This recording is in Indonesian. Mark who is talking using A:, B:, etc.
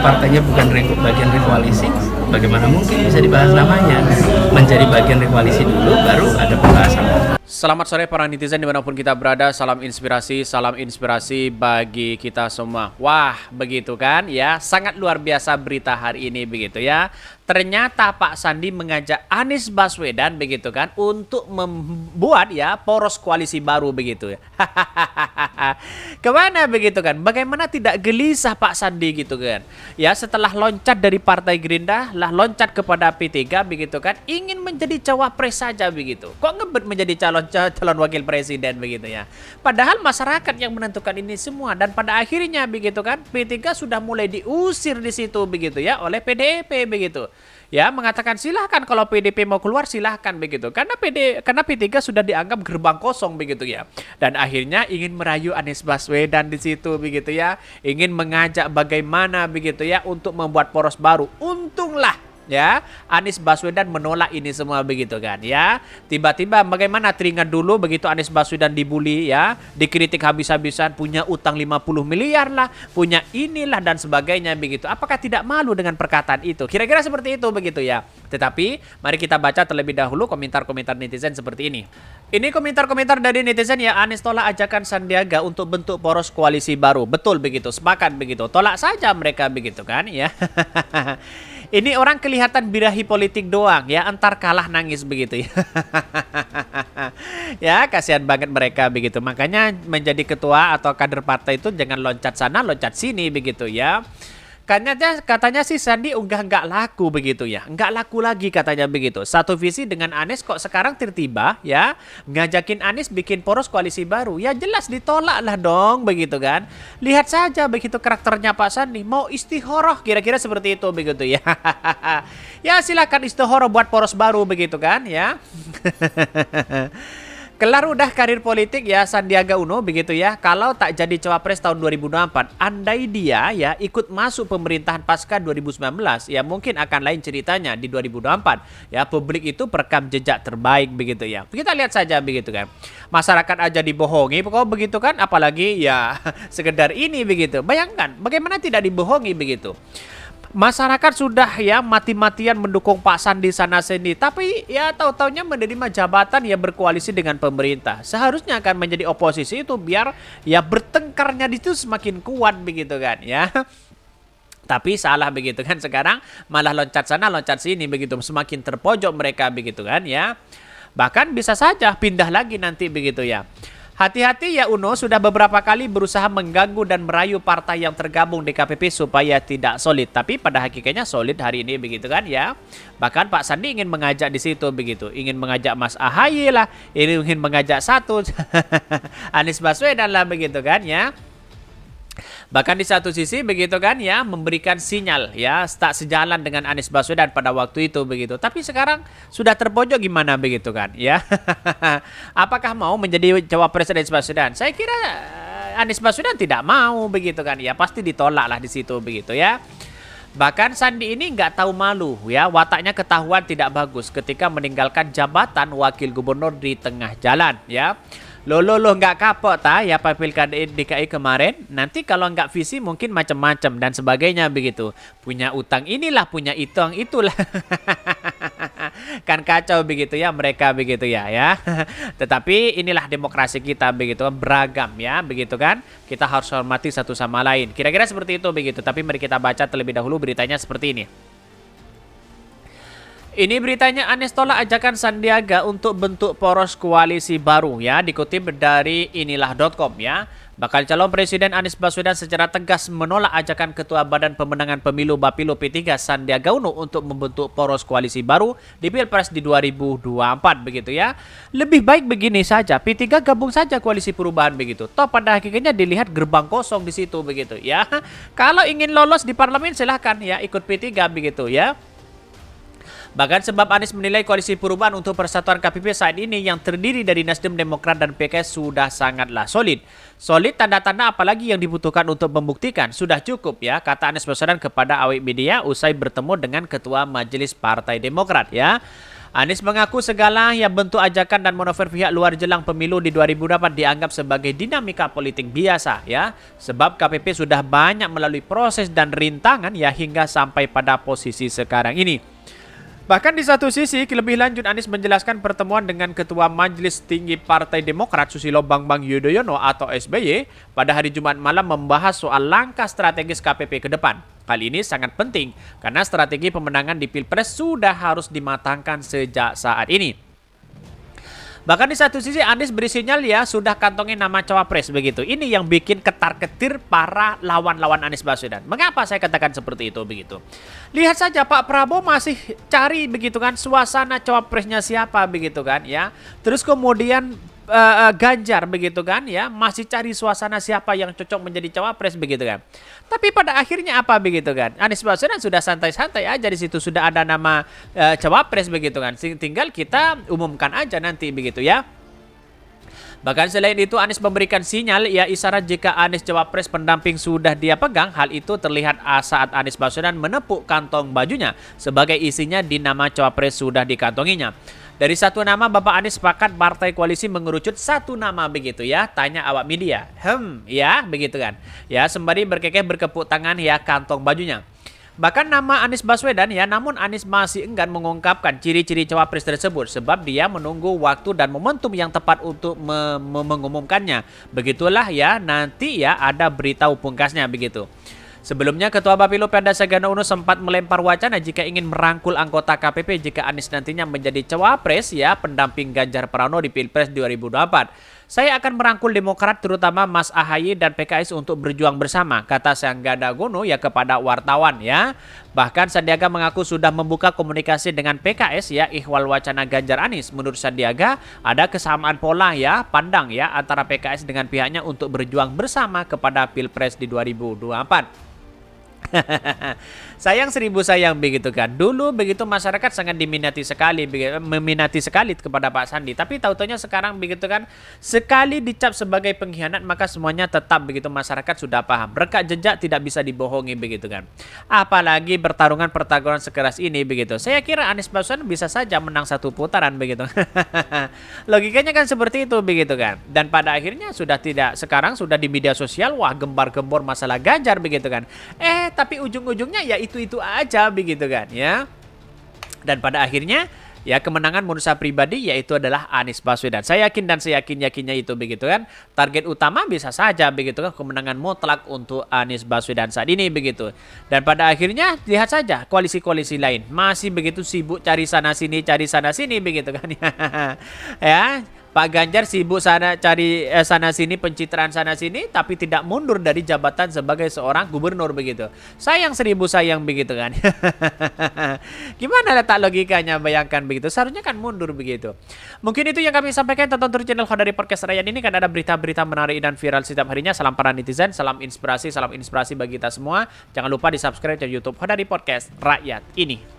A: partainya bukan bagian dari koalisi, bagaimana mungkin bisa dibahas namanya? Menjadi bagian dari koalisi dulu, baru ada pembahasan.
B: Selamat sore para netizen dimanapun kita berada, salam inspirasi bagi kita semua. Wah, begitu kan ya, sangat luar biasa berita hari ini begitu ya. Ternyata Pak Sandi mengajak Anies Baswedan begitu kan untuk membuat ya poros koalisi baru begitu ya. Kemana begitu kan? Bagaimana tidak gelisah Pak Sandi gitu kan? Ya setelah loncat dari Partai Gerindra, lah loncat kepada P3 begitu kan, ingin menjadi cawapres saja begitu. Kok ngebet menjadi calon wakil presiden begitu ya. Padahal masyarakat yang menentukan ini semua, dan pada akhirnya begitu kan P3 sudah mulai diusir di situ begitu ya oleh PDIP begitu. Ya, mengatakan silahkan kalau PDIP mau keluar silahkan begitu. Karena P3 sudah dianggap gerbang kosong begitu ya. Dan akhirnya ingin merayu Anies Baswedan di situ begitu ya. Ingin mengajak bagaimana begitu ya untuk membuat poros baru. Untunglah ya Anies Baswedan menolak ini semua begitu kan ya. Tiba-tiba bagaimana teringat dulu begitu Anies Baswedan dibully ya, dikritik habis-habisan, punya utang 50 miliar lah, punya inilah dan sebagainya begitu. Apakah tidak malu dengan perkataan itu? Kira-kira seperti itu begitu ya. Tetapi mari kita baca terlebih dahulu komentar-komentar netizen seperti ini. Ini komentar-komentar dari netizen ya. Anies tolak ajakan Sandiaga untuk bentuk poros koalisi baru. Betul begitu, sepakat begitu. Tolak saja mereka begitu kan ya. Ini orang kelihatan birahi politik doang ya, entar kalah nangis begitu ya. Ya, kasihan banget mereka begitu. Makanya menjadi ketua atau kader partai itu jangan loncat sana, loncat sini begitu ya. Katanya sih Sandi nggak laku begitu ya, nggak laku lagi katanya begitu. Satu visi dengan Anies kok sekarang tiba-tiba ya ngajakin Anies bikin poros koalisi baru, ya jelas ditolak lah dong begitu kan. Lihat saja begitu karakternya Pak Sandi, mau istihoroh kira-kira seperti itu begitu ya. Ya silakan istihoroh buat poros baru begitu kan ya. Kelar udah karir politik ya Sandiaga Uno begitu ya. Kalau tak jadi cawapres tahun 2024, andai dia ya ikut masuk pemerintahan pasca 2019, ya mungkin akan lain ceritanya di 2024. Ya publik itu perekam jejak terbaik begitu ya. Kita lihat saja begitu kan. Masyarakat aja dibohongi kok begitu kan, apalagi ya sekedar ini begitu. Bayangkan bagaimana tidak dibohongi begitu. Masyarakat sudah ya mati-matian mendukung Pak Sandi sana sini, tapi ya tahu-taunya menerima jabatan ya berkoalisi dengan pemerintah. Seharusnya akan menjadi oposisi itu biar ya bertengkarnya itu semakin kuat begitu kan ya. Tapi salah begitu kan, sekarang malah loncat sana loncat sini begitu, semakin terpojok mereka begitu kan ya. Bahkan bisa saja pindah lagi nanti begitu ya. Hati-hati ya Uno, sudah beberapa kali berusaha mengganggu dan merayu partai yang tergabung di KPP supaya tidak solid. Tapi pada hakikatnya solid hari ini begitu kan ya. Bahkan Pak Sandi ingin mengajak di situ begitu. Ingin mengajak Mas Ahaye lah. Ingin mengajak satu Anies Baswedan lah begitu kan ya. Bahkan di satu sisi begitu kan ya, memberikan sinyal ya tak sejalan dengan Anies Baswedan pada waktu itu begitu. Tapi sekarang sudah terpojok gimana begitu kan ya. Apakah mau menjadi cawapres Anies Baswedan? Saya kira Anies Baswedan tidak mau begitu kan ya, pasti ditolak lah di situ begitu ya. Bahkan Sandi ini nggak tahu malu ya, wataknya ketahuan tidak bagus ketika meninggalkan jabatan wakil gubernur di tengah jalan ya. Loh nggak kapok ya Pak Pilkada DKI kemarin. Nanti kalau nggak visi mungkin macam-macam dan sebagainya begitu. Punya utang inilah, punya itulah. Kan kacau begitu ya mereka begitu ya. Tetapi inilah demokrasi kita begitu kan, beragam ya begitu kan. Kita harus hormati satu sama lain. Kira-kira seperti itu begitu. Tapi mari kita baca terlebih dahulu beritanya seperti ini. Ini beritanya, Anies tolak ajakan Sandiaga untuk bentuk poros koalisi baru ya, dikutip dari inilah.com ya. Bakal calon presiden Anies Baswedan secara tegas menolak ajakan Ketua Badan Pemenangan Pemilu Bapilo P3 Sandiaga Uno untuk membentuk poros koalisi baru di Pilpres di 2024 begitu ya. Lebih baik begini saja, P3 gabung saja koalisi perubahan begitu. Toh pada hakikatnya dilihat gerbang kosong di situ begitu ya. Kalau ingin lolos di parlemen silahkan ya ikut P3 begitu ya. Bahkan sebab Anies menilai koalisi perubahan untuk persatuan KPP saat ini yang terdiri dari Nasdem, Demokrat, dan PKS sudah sangatlah solid. Solid tanda-tanda apalagi yang dibutuhkan untuk membuktikan. Sudah cukup ya, kata Anies Baswedan kepada awak media usai bertemu dengan Ketua Majelis Partai Demokrat ya. Anies mengaku segala yang bentuk ajakan dan manuver pihak luar jelang pemilu di 2024 dianggap sebagai dinamika politik biasa ya. Sebab KPP sudah banyak melalui proses dan rintangan ya hingga sampai pada posisi sekarang ini. Bahkan di satu sisi, lebih lanjut Anies menjelaskan pertemuan dengan Ketua Majelis Tinggi Partai Demokrat Susilo Bambang Yudhoyono atau SBY pada hari Jumat malam membahas soal langkah strategis KPP ke depan. Hal ini sangat penting karena strategi pemenangan di Pilpres sudah harus dimatangkan sejak saat ini. Bahkan di satu sisi Anies beri sinyal ya sudah kantongin nama cawapres begitu. Ini yang bikin ketar-ketir para lawan-lawan Anies Baswedan. Mengapa saya katakan seperti itu begitu? Lihat saja Pak Prabowo masih cari begitu kan suasana cawapresnya siapa begitu kan ya. Terus kemudian Ganjar begitu kan ya masih cari suasana siapa yang cocok menjadi cawapres begitu kan. Tapi pada akhirnya apa begitu kan? Anies Baswedan sudah santai-santai aja di situ sudah ada nama cawapres begitu kan. Tinggal kita umumkan aja nanti begitu ya. Bahkan selain itu Anies memberikan sinyal ya isyarat jika Anies cawapres pendamping sudah dia pegang. Hal itu terlihat saat Anies Baswedan menepuk kantong bajunya sebagai isinya di nama cawapres sudah dikantonginya. Dari satu nama Bapak Anies sepakat partai koalisi mengerucut satu nama begitu ya. Tanya awak media. Ya begitu kan. Ya sembari berkekeh berkepuk tangan ya kantong bajunya. Bahkan nama Anies Baswedan ya, namun Anies masih enggan mengungkapkan ciri-ciri cawapres tersebut sebab dia menunggu waktu dan momentum yang tepat untuk mengumumkannya. Begitulah ya nanti ya ada beritahu pungkasnya begitu. Sebelumnya, Ketua Bapilo Pemda Sagana Uno sempat melempar wacana jika ingin merangkul anggota KPP jika Anies nantinya menjadi cawapres ya pendamping Ganjar Pranowo di Pilpres 2024. Saya akan merangkul Demokrat terutama Mas AHY dan PKS untuk berjuang bersama, kata Sanggada Uno ya kepada wartawan ya. Bahkan Sandiaga mengaku sudah membuka komunikasi dengan PKS ya ihwal wacana Ganjar Anies. Menurut Sandiaga ada kesamaan pola ya pandang ya antara PKS dengan pihaknya untuk berjuang bersama kepada Pilpres di 2024. Sayang seribu sayang begitu kan. Dulu begitu masyarakat sangat meminati sekali kepada Pak Sandi. Tapi tahu-taunya sekarang begitu kan. Sekali dicap sebagai pengkhianat maka semuanya tetap begitu masyarakat sudah paham. Rekam jejak tidak bisa dibohongi begitu kan. Apalagi pertarungan sekeras ini begitu. Saya kira Anies Baswedan bisa saja menang satu putaran begitu. Logikanya kan seperti itu begitu kan. Dan pada akhirnya sudah tidak. Sekarang sudah di media sosial wah gembar-gembor masalah Ganjar begitu kan. Tapi ujung-ujungnya ya itu aja begitu kan ya. Dan pada akhirnya ya kemenangan menurut saya pribadi yaitu adalah Anies Baswedan. Saya yakin dan saya yakinnya itu begitu kan. Target utama bisa saja begitu kan kemenangan mutlak untuk Anies Baswedan saat ini begitu. Dan pada akhirnya lihat saja koalisi-koalisi lain masih begitu sibuk cari sana sini begitu kan ya. Pak Ganjar sibuk cari sana sini pencitraan sana sini tapi tidak mundur dari jabatan sebagai seorang gubernur begitu. Sayang seribu sayang begitu kan. Gimana letak logikanya bayangkan begitu. Seharusnya kan mundur begitu. Mungkin itu yang kami sampaikan tonton terus channel Khodari Podcast Rakyat ini kan ada berita-berita menarik dan viral setiap harinya. Salam para netizen, salam inspirasi bagi kita semua. Jangan lupa di subscribe channel YouTube Khodari Podcast Rakyat ini.